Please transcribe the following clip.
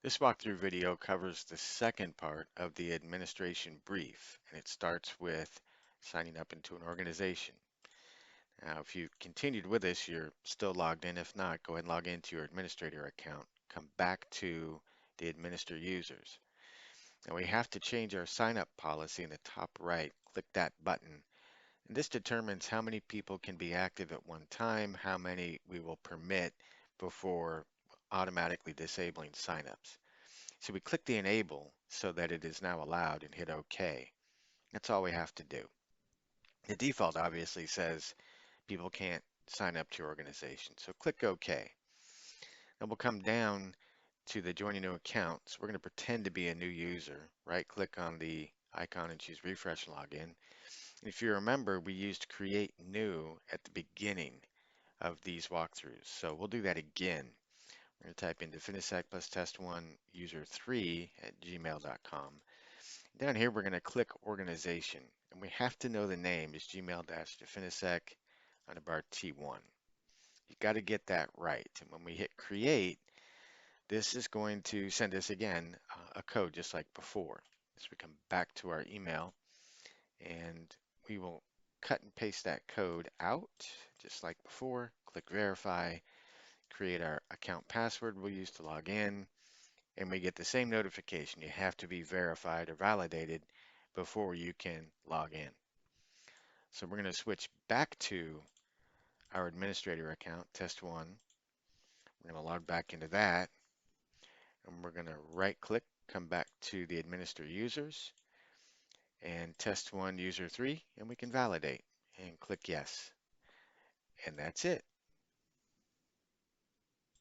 This walkthrough video covers the second part of the administration brief, and it starts with signing up into an organization. Now, if you continued with us, you're still logged in. If not, go ahead and log into your administrator account. Come back to the administer users. Now, we have to change our sign up policy in the top right. Click that button. And this determines how many people can be active at one time, how many we will permit before automatically disabling signups. So we click the enable so that it is now allowed and hit OK. That's all we have to do. The default obviously says people can't sign up to your organization. So click OK. Then we'll come down to the join a new account. So we're going to pretend to be a new user. Right click on the icon and choose refresh login. And if you remember, we used create new at the beginning of these walkthroughs. So we'll do that again. We're going to type in definisec plus test1 user3 at gmail.com. Down here, we're going to click organization, and we have to know the name is gmail-definisec underbar T1. You got to get that right. And when we hit create, this is going to send us again a code just like before. So we come back to our email, and we will cut and paste that code out just like before. Click verify, create our account password we'll use to log in, and we get the same notification. You have to be verified or validated before you can log in. So we're going to switch back to our administrator account, test1. We're going to log back into that, and we're going to right click, come back to the administer users, and test1 user3, and we can validate and click yes. And that's it.